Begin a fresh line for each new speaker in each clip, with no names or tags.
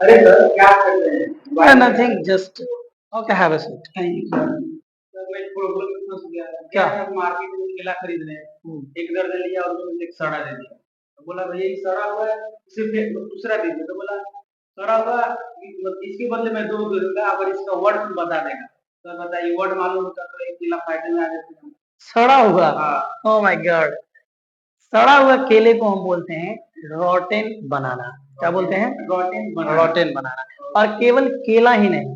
अरे सर क्या कर रहे हैं?
Nothing, just okay, have a seat.
Thank you sir. Sir मैं प्रॉब्लम में फंस गया। क्या है, मार्केट में केला खरीद रहे हैं, एक दर्जन लिया और उसमें एक सड़ा दे दिया। तो बोला भैया ये सड़ा हुआ है, सिर्फ एक दूसरा दीजिए। तो बोला सड़ा हुआ इसके बदले में दो दे दूंगा अगर इसका वर्ड बता देगा। सर बताइए वर्ड मालूम होता तो एक केला फायदे में आ जाते।
सड़ा हुआ,
हाँ।
Oh my God. सड़ा हुआ केले को हम बोलते हैं रोटेन बनाना। क्या बोलते हैं? रोटेन बनाना। और केवल केला ही नहीं,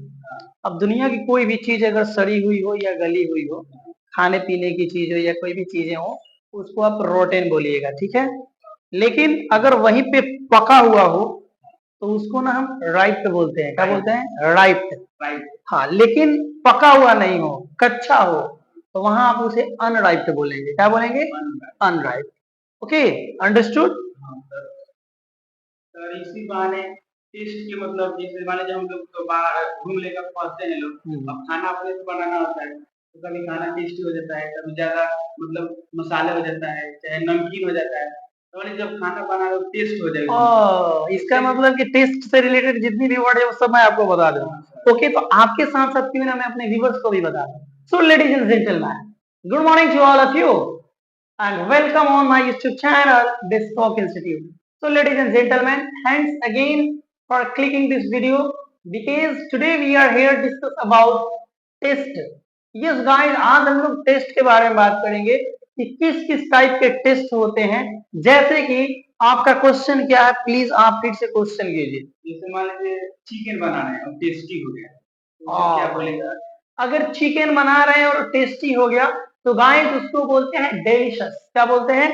अब दुनिया की कोई भी चीज अगर सड़ी हुई हो या गली हुई हो, खाने पीने की चीज हो या कोई भी चीजें हो, उसको आप रोटेन बोलिएगा, ठीक है। लेकिन अगर वहीं पे पका हुआ हो तो उसको ना हम राइप्ड बोलते हैं। क्या बोलते हैं? राइप्ड। हाँ, लेकिन पका हुआ नहीं हो, कच्चा हो, तो वहां आप उसे अनराइप्ड बोलेंगे। क्या बोलेंगे? अनराइप्ड। Okay, understood.
सर इसी बहाने टेस्ट के मतलब जैसे मान लीजिए हम लोग तो बाहर घूम लेकर पहुंचते हैं लोग, अब खाना अपने से बनाना होता है तो कभी खाना टेस्टी हो जाता है, कभी ज्यादा मतलब मसाले हो जाता है, चाहे नमकीन हो जाता है। तो मान लीजिए जब खाना बना रहे हो टेस्ट हो जाएगा।
इसका मतलब कि टेस्ट से रिलेटेड जितनी भी वर्ड है वो सब मैं आपको बता दूं। ओके, तो आपके साथ साथ क्यों ना मैं अपने व्यूअर्स को भी बता दूं। So ladies and gentleman, good morning to all of you and welcome on my YouTube channel, Bespoke Institute. So, ladies and gentlemen, thanks again for clicking this video because today we are here to discuss about test. Yes, guys, आज हम लोग test के बारे में बात करेंगे कि किस किस टाइप के टेस्ट होते हैं। जैसे कि आपका क्वेश्चन क्या है, प्लीज आप फिर से क्वेश्चन कीजिए।
जैसे मान लीजिए चिकन बनाना है और टेस्टी हो गया तो क्या बोलेगा?
अगर चिकन बना रहे हैं और टेस्टी हो गया तो गाइस उसको बोलते हैं डेलिशियस। क्या बोलते हैं?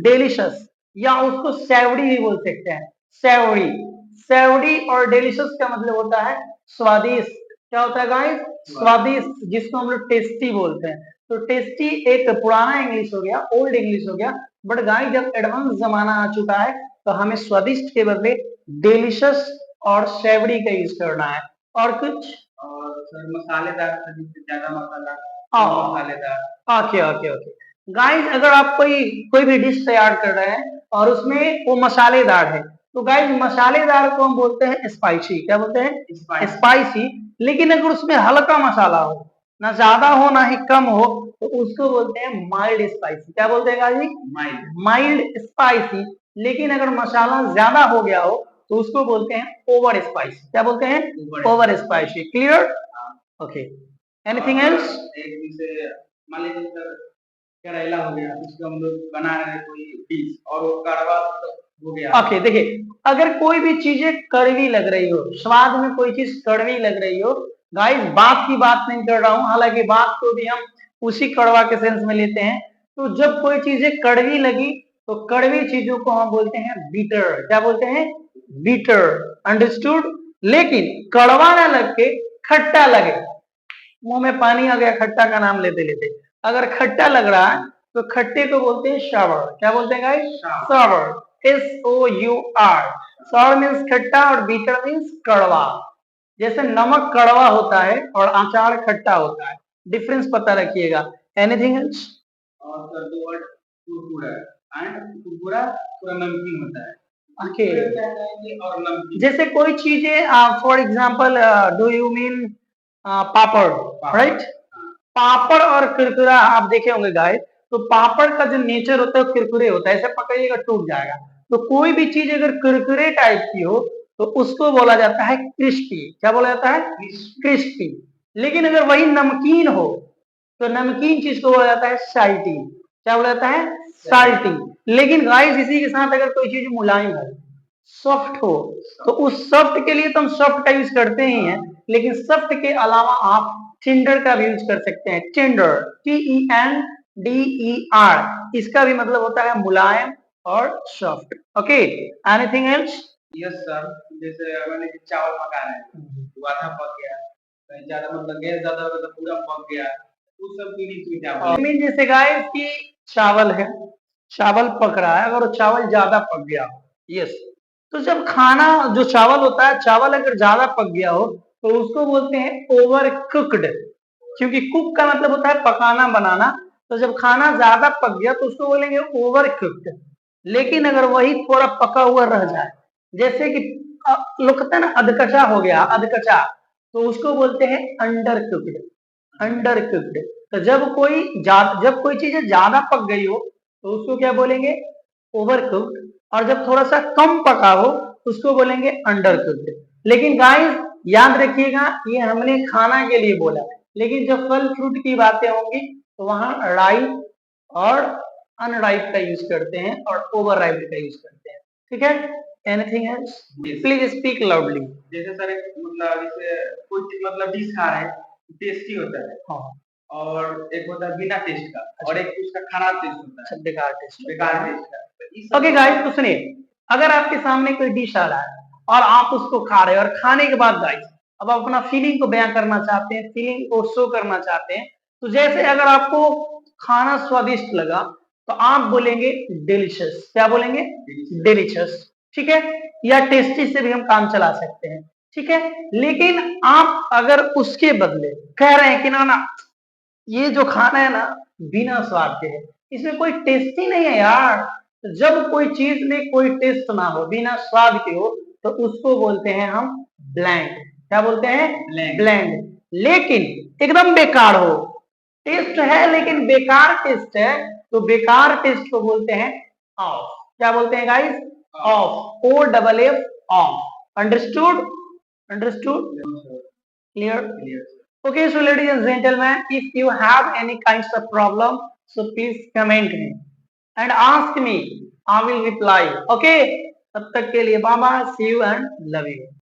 डेलिशियस। या उसको सेवरी भी बोल सकते हैं, सेवरी। सेवरी और डेलिशियस का मतलब होता है स्वादिष्ट। क्या होता है गाइस? स्वादिष्ट, जिसको हम लोग टेस्टी बोलते हैं। तो टेस्टी एक पुराना इंग्लिश हो गया, ओल्ड इंग्लिश हो गया। बट गाइस जब एडवांस जमाना आ चुका है तो हमें स्वादिष्ट के बदले डेलिशियस और सेवरी का यूज करना है। और कुछ
और सर मसालेदार ज्यादा मसाला
मसालेदार। ओके ओके ओके गाइस, अगर आप कोई भी डिश तैयार कर रहे हैं और उसमें वो मसालेदार है तो गाइस मसालेदार को हम बोलते हैं स्पाइसी। क्या बोलते हैं? स्पाइसी। लेकिन अगर उसमें हल्का मसाला हो, ना ज्यादा हो ना ही कम हो, तो उसको बोलते हैं माइल्ड स्पाइसी। क्या बोलते हैं गाइस? Mild spicy. लेकिन अगर मसाला ज्यादा हो गया हो तो उसको बोलते हैं ओवर स्पाइसी। क्या बोलते हैं? Over spicy. Clear? Okay, anything else?
एक जैसे मान लीजिए सर करेला हो गया, उसको हम लोग बना रहे हैं कोई डिश और वो कड़वा हो गया।
ओके, देखिए अगर कोई भी चीजें कड़वी लग रही हो, स्वाद में कोई चीज कड़वी लग रही हो, गाइस बात की बात नहीं कर रहा हूं, हालांकि बात को भी हम उसी कड़वा के सेंस में लेते हैं। तो जब कोई चीजें कड़वी लगी तो कड़वी चीजों को हम बोलते हैं बीटर। क्या बोलते हैं? बीटर। अंडरस्टूड। लेकिन कड़वा ना लग के खट्टा लगे, मुंह में पानी आ गया खट्टा का नाम लेते लेते, अगर खट्टा लग रहा है तो खट्टे को बोलते हैं शावर। क्या बोलते हैं guys? Shower. SOUR। Shower means खट्टा और बीटर मीन्स कड़वा। जैसे नमक कड़वा होता है और अचार खट्टा होता है, डिफरेंस पता रखिएगा। Anything else?
और सर दो वर्ड कुरकुरा एंड कुरकुरा थोड़ा नमकीन होता है।
ओके,
और नमकीन
जैसे कोई चीजें for example do you mean papad, right? Papad और कुरकुरा आप देखे होंगे गाइस, तो पापड़ का जो नेचर होता है वो कुरकुरे होता है, ऐसे पकड़िएगा टूट जाएगा। तो कोई भी चीज अगर कुरकुरे टाइप की हो तो उसको बोला जाता है क्रिस्पी। क्या बोला जाता है? क्रिस्पी। लेकिन अगर वही नमकीन हो तो नमकीन चीज को बोला जाता है साल्टी। क्या बोला जाता है? साल्टी। लेकिन गाइस इसी के साथ अगर कोई चीज मुलायम हो, सॉफ्ट हो, तो उस सॉफ्ट के लिए तो हम सॉफ्ट का यूज करते ही हैं, लेकिन सॉफ्ट के अलावा आप टेंडर का भी यूज कर सकते हैं। टेंडर, TENDER, इसका भी मतलब होता है मुलायम और soft. Okay, anything else?
Yes sir, जैसे मैंने चावल पका रहे हैं तो आधा पक गया, कहीं ज्यादा मतलब गैस ज्यादा हो गया तो पूरा पक गया, उस सब के लिए क्या बोले?
जैसे गाइस कि चावल है, चावल पक रहा है, अगर वो चावल ज्यादा पक गया हो, यस, तो जब खाना जो चावल होता है, चावल अगर ज्यादा पक गया हो तो उसको बोलते हैं ओवर कुक्ड। क्योंकि कुक का मतलब होता है पकाना बनाना, तो जब खाना ज्यादा पक गया तो उसको बोलेंगे ओवर कुक्ड। लेकिन अगर वही थोड़ा पका हुआ रह जाए, जैसे कि लोग ना अधकचा हो गया, अधकचा, तो उसको बोलते हैं अंडर कुक्ड, अंडर कुक्ड। तो जब कोई चीज ज्यादा पक गई हो तो उसको क्या बोलेंगे, ओवर कुक्ड। और जब थोड़ा सा कम पका हो उसको बोलेंगे अंडर कुक्ड। लेकिन गाइस याद रखिएगा, ये हमने खाना के लिए बोला, लेकिन जब फल फ्रूट की बातें होंगी तो वहां राइप और अनराइप का यूज करते हैं और ओवर राइप का यूज करते हैं। ठीक है, anything else, please speak loudly.
जैसे सर एक मतलब जैसे कोई चीज मतलब डिश खा रहे हैं, टेस्टी होता है,
हाँ,
और एक होता है बिना टेस्ट का, और एक उसका खराब टेस्ट होता है,
अच्छा, बेकार टेस्ट।
बेकार टेस्ट का। तो इस सब
ओके
को-
गाइस, तो सुनिए, अगर आपके सामने कोई डिश आ रहा है और आप उसको खा रहे हैं, और खाने के बाद गाइस अब आप अपना फीलिंग को बयां करना चाहते हैं, फीलिंग को शो करना चाहते हैं, तो जैसे अगर आपको खाना स्वादिष्ट लगा तो आप बोलेंगे डिलीशियस। क्या बोलेंगे? डिलीशियस। ठीक है, या टेस्टी से भी हम काम चला सकते हैं। ठीक है, लेकिन आप अगर उसके बदले कह रहे हैं कि ना ना, ये जो खाना है ना बिना स्वाद के है, इसमें कोई टेस्ट ही नहीं है यार। तो जब कोई चीज में कोई टेस्ट ना हो, बिना स्वाद के हो, तो उसको बोलते हैं हम ब्लैंड। क्या बोलते हैं? ब्लैंड। लेकिन एकदम बेकार हो, टेस्ट है लेकिन बेकार टेस्ट है, तो बेकार टेस्ट को बोलते हैं ऑफ। क्या बोलते हैं guys? Of, O double F, of. Understood? Understood? Clear? Okay, so ladies and gentlemen, if you have any kinds of problem, so please comment me and ask me. I will reply. Okay? तब तक के लिए बाबा, see you and love you.